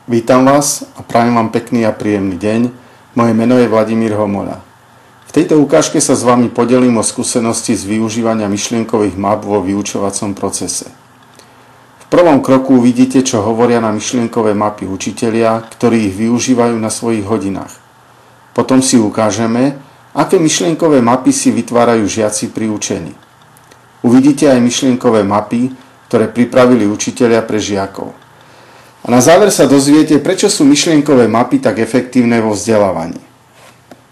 Vítam vás a prajem vám pekný a príjemný deň. Moje meno je Vladimír Homoľa. V tejto ukážke sa s vami podelím o skúsenosti z využívania myšlienkových map vo vyučovacom procese. V prvom kroku vidíte, čo hovoria na myšlienkové mapy učitelia, ktorí ich využívajú na svojich hodinách. Potom si ukážeme, aké myšlienkové mapy si vytvárajú žiaci pri učení. Uvidíte aj myšlienkové mapy, ktoré pripravili učitelia pre žiakov. A na záver sa dozviete, prečo sú myšlienkové mapy tak efektívne vo vzdelávaní.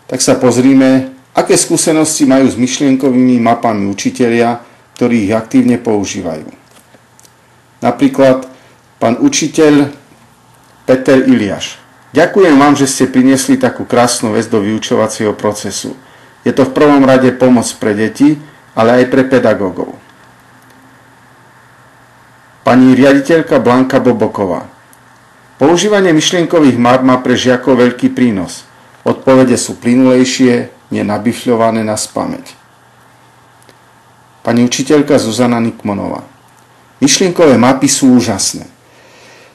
Tak sa pozrime, aké skúsenosti majú s myšlienkovými mapami učitelia, ktorí ich aktívne používajú. Napríklad pán učiteľ Peter Iliáš. Ďakujem vám, že ste priniesli takú krásnu vec do vyučovacieho procesu. Je to v prvom rade pomoc pre deti, ale aj pre pedagógov. Pani riaditeľka Blanka Boboková. Používanie myšlienkových map má pre žiakov veľký prínos. Odpovede sú plynulejšie, nenabifľované na spamäť. Pani učiteľka Zuzana Nikmonová. Myšlienkové mapy sú úžasné.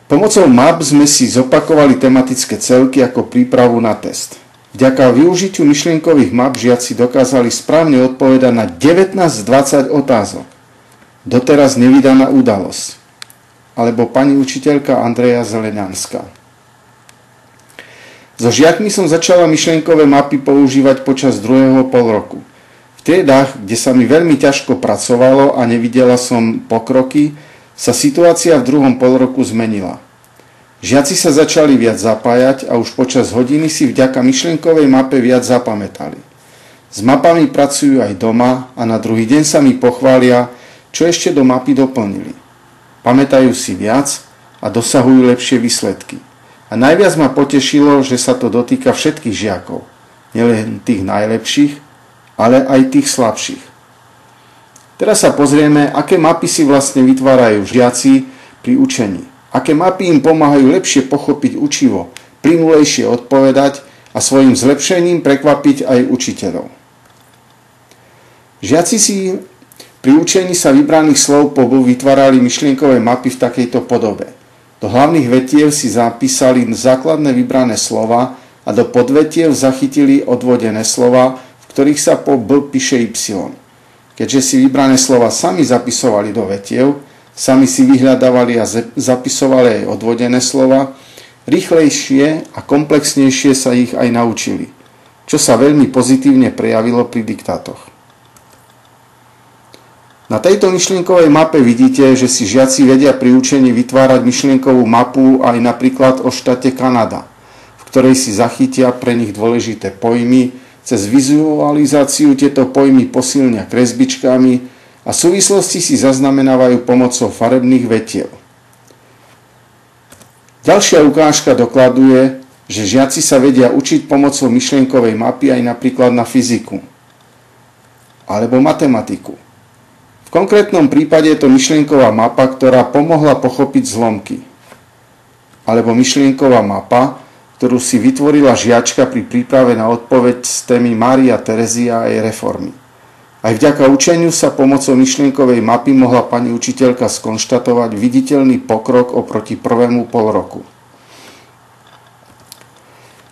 Pomocou map sme si zopakovali tematické celky ako prípravu na test. Vďaka využitiu myšlienkových map žiaci dokázali správne odpovedať na 19 z 20 otázok. Doteraz nevydaná udalosť. Alebo pani učiteľka Andreja Zeleňanská. So žiakmi som začala myšlienkové mapy používať počas druhého polroku. V triedách, kde sa mi veľmi ťažko pracovalo a nevidela som pokroky, sa situácia v druhom polroku zmenila. Žiaci sa začali viac zapájať a už počas hodiny si vďaka myšlienkovej mape viac zapamätali. S mapami pracujú aj doma a na druhý deň sa mi pochvália, čo ešte do mapy doplnili. Pamätajú si viac a dosahujú lepšie výsledky. A najviac ma potešilo, že sa to dotýka všetkých žiakov. Nielen tých najlepších, ale aj tých slabších. Teraz sa pozrieme, aké mapy si vlastne vytvárajú žiaci pri učení. Aké mapy im pomáhajú lepšie pochopiť učivo, plynulejšie odpovedať a svojim zlepšením prekvapiť aj učiteľov. Žiaci si pri učení sa vybraných slov vytvárali myšlienkové mapy v takejto podobe. Do hlavných vetiev si zapísali základné vybrané slova a do podvetiev zachytili odvodené slova, v ktorých sa po B píše Y. Keďže si vybrané slova sami zapisovali do vetiev, sami si vyhľadávali a zapisovali aj odvodené slova, rýchlejšie a komplexnejšie sa ich aj naučili, čo sa veľmi pozitívne prejavilo pri diktátoch. Na tejto myšlienkovej mape vidíte, že si žiaci vedia pri učení vytvárať myšlienkovú mapu aj napríklad o štáte Kanada, v ktorej si zachytia pre nich dôležité pojmy, cez vizualizáciu tieto pojmy posilnia kresbičkami a súvislosti si zaznamenávajú pomocou farebných vetiev. Ďalšia ukážka dokladuje, že žiaci sa vedia učiť pomocou myšlienkovej mapy aj napríklad na fyziku alebo matematiku. V konkrétnom prípade je to myšlienková mapa, ktorá pomohla pochopiť zlomky. Alebo myšlienková mapa, ktorú si vytvorila žiačka pri príprave na odpoveď z témy Mária Terezia a jej reformy. Aj vďaka učeniu sa pomocou myšlienkovej mapy mohla pani učiteľka skonštatovať viditeľný pokrok oproti prvému polroku.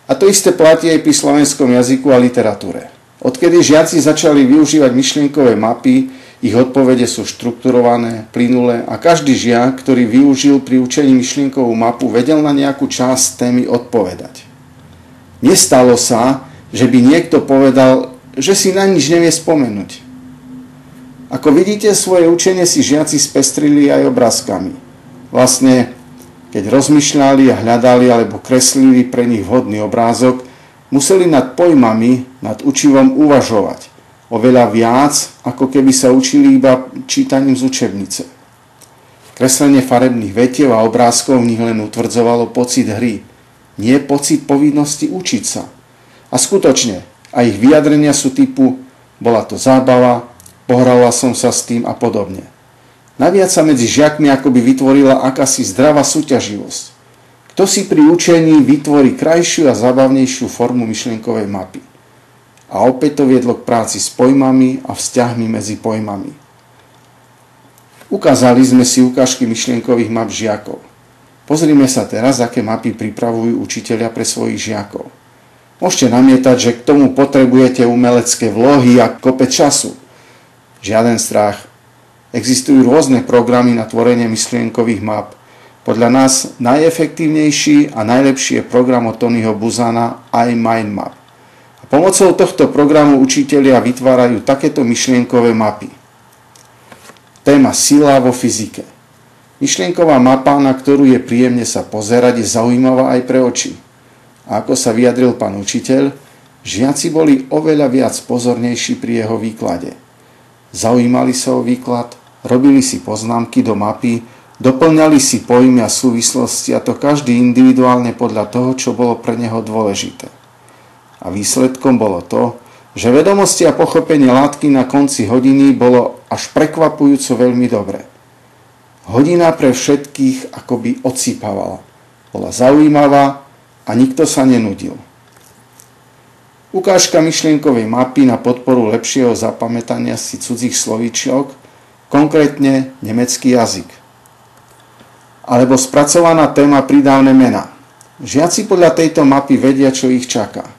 A to isté platí aj pri slovenskom jazyku a literatúre. Odkedy žiaci začali využívať myšlienkové mapy, ich odpovede sú štrukturované, plynulé a každý žiak, ktorý využil pri učení myšlienkovú mapu, vedel na nejakú časť témy odpovedať. Nestalo sa, že by niekto povedal, že si na nič nevie spomenúť. Ako vidíte, svoje učenie si žiaci spestrili aj obrázkami. Vlastne, keď rozmýšľali a hľadali alebo kreslili pre nich vhodný obrázok, museli nad pojmami, nad učivom uvažovať. Oveľa viac, ako keby sa učili iba čítaním z učebnice. Kreslenie farebných vetiev a obrázkov v nich len utvrdzovalo pocit hry, nie pocit povinnosti učiť sa. A skutočne, a ich vyjadrenia sú typu bola to zábava, pohrala som sa s tým a podobne. Naviac sa medzi žiakmi akoby vytvorila akási zdravá súťaživosť. Kto si pri učení vytvorí krajšiu a zábavnejšiu formu myšlienkovej mapy. A opäť to viedlo k práci s pojmami a vzťahmi medzi pojmami. Ukázali sme si ukážky myšlienkových map žiakov. Pozrime sa teraz, aké mapy pripravujú učitelia pre svojich žiakov. Môžete namietať, že k tomu potrebujete umelecké vlohy a kopec času. Žiaden strach. Existujú rôzne programy na tvorenie myšlienkových map. Podľa nás najefektívnejší a najlepší je program od Tonyho Buzana iMindMap. A pomocou tohto programu učitelia vytvárajú takéto myšlienkové mapy. Téma sila vo fyzike. Myšlienková mapa, na ktorú je príjemne sa pozerať, je zaujímavá aj pre oči. A ako sa vyjadril pán učiteľ, žiaci boli oveľa viac pozornejší pri jeho výklade. Zaujímali sa o výklad, robili si poznámky do mapy, doplňali si pojmy a súvislosti, a to každý individuálne podľa toho, čo bolo pre neho dôležité. A výsledkom bolo to, že vedomosti a pochopenie látky na konci hodiny bolo až prekvapujúco veľmi dobré. Hodina pre všetkých akoby odsýpavala. Bola zaujímavá a nikto sa nenudil. Ukážka myšlienkovej mapy na podporu lepšieho zapamätania si cudzích slovíčok, konkrétne nemecký jazyk. Alebo spracovaná téma prídavné mená. Žiaci podľa tejto mapy vedia, čo ich čaká.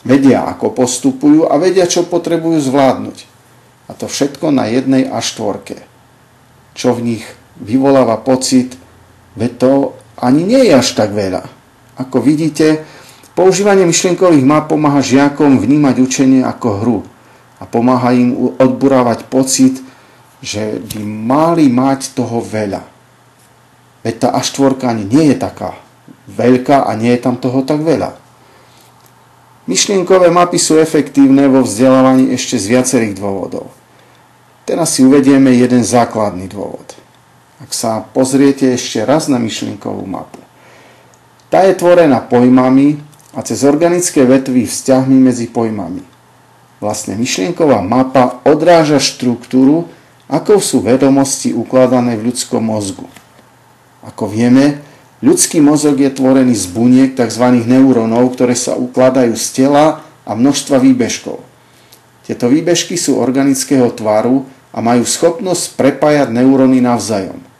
Vedia, ako postupujú a vedia, čo potrebujú zvládnuť. A to všetko na jednej A4. Čo v nich vyvoláva pocit, veď to ani nie je až tak veľa. Ako vidíte, používanie myšlienkových map pomáha žiakom vnímať učenie ako hru a pomáha im odburávať pocit, že by mali mať toho veľa. Veď tá A4 ani nie je taká veľká a nie je tam toho tak veľa. Myšlienkové mapy sú efektívne vo vzdelávaní ešte z viacerých dôvodov. Teraz si uvedieme jeden základný dôvod. Ak sa pozriete ešte raz na myšlienkovú mapu. Tá je tvorená pojmami a cez organické vetvy vzťahmi medzi pojmami. Vlastne myšlienková mapa odráža štruktúru, akou sú vedomosti ukladané v ľudskom mozgu. Ako vieme, ľudský mozog je tvorený z buniek tzv. Neurónov, ktoré sa ukladajú z tela a množstva výbežkov. Tieto výbežky sú organického tvaru a majú schopnosť prepájať neuróny navzájom.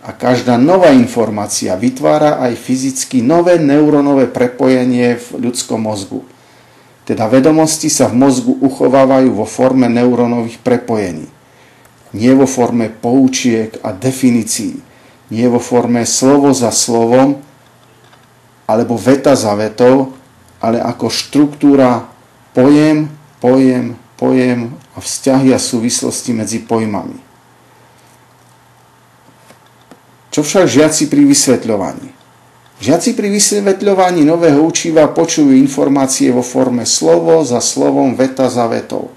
A každá nová informácia vytvára aj fyzicky nové neurónové prepojenie v ľudskom mozgu. Teda vedomosti sa v mozgu uchovávajú vo forme neurónových prepojení. Nie vo forme poučiek a definícií. Nie vo forme slovo za slovom alebo veta za vetou, ale ako štruktúra pojem a vzťahy a súvislosti medzi pojmami. Čo však žiaci pri vysvetľovaní? Žiaci pri vysvetľovaní nového učiva počujú informácie vo forme slovo za slovom, veta za vetou.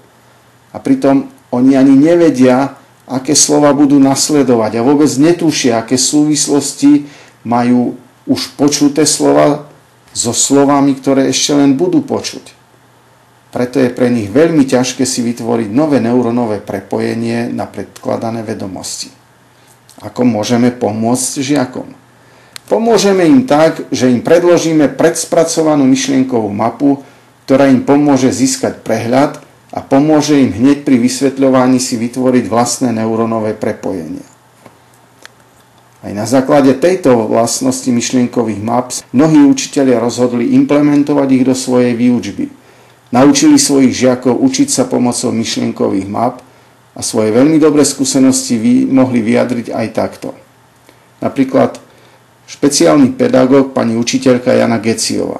A pritom oni ani nevedia, aké slova budú nasledovať a vôbec netušia, aké súvislosti majú už počuté slova so slovami, ktoré ešte len budú počuť. Preto je pre nich veľmi ťažké si vytvoriť nové neurónové prepojenie na predkladané vedomosti. Ako môžeme pomôcť žiakom? Pomôžeme im tak, že im predložíme predspracovanú myšlienkovú mapu, ktorá im pomôže získať prehľad a pomôže im hneď pri vysvetľovaní si vytvoriť vlastné neurónové prepojenia. Aj na základe tejto vlastnosti myšlienkových map mnohí učitelia rozhodli implementovať ich do svojej výučby. Naučili svojich žiakov učiť sa pomocou myšlienkových map a svoje veľmi dobré skúsenosti mohli vyjadriť aj takto. Napríklad špeciálny pedagóg pani učiteľka Jana Geciová.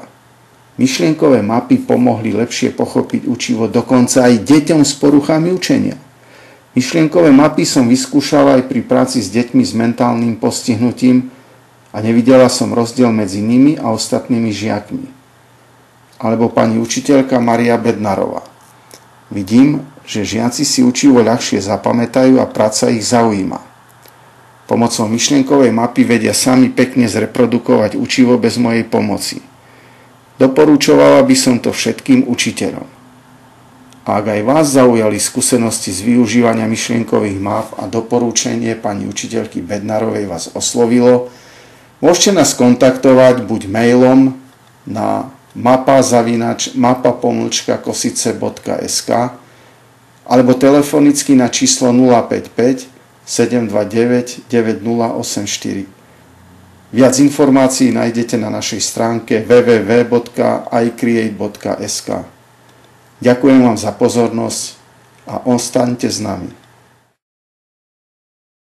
Myšlienkové mapy pomohli lepšie pochopiť učivo dokonca aj deťom s poruchami učenia. Myšlienkové mapy som vyskúšala aj pri práci s deťmi s mentálnym postihnutím a nevidela som rozdiel medzi nimi a ostatnými žiakmi. Alebo pani učiteľka Maria Bednarová. Vidím, že žiaci si učivo ľahšie zapamätajú a práca ich zaujíma. Pomocou myšlienkovej mapy vedia sami pekne zreprodukovať učivo bez mojej pomoci. Doporučovala by som to všetkým učiteľom. A ak aj vás zaujali skúsenosti z využívania myšlienkových map a doporučenie pani učiteľky Bednarovej vás oslovilo, môžete nás kontaktovať buď mailom na mapa@kosice.sk alebo telefonicky na číslo 055 729 9084. Viac informácií nájdete na našej stránke www.icreate.sk. Ďakujem vám za pozornosť a ostaňte s nami.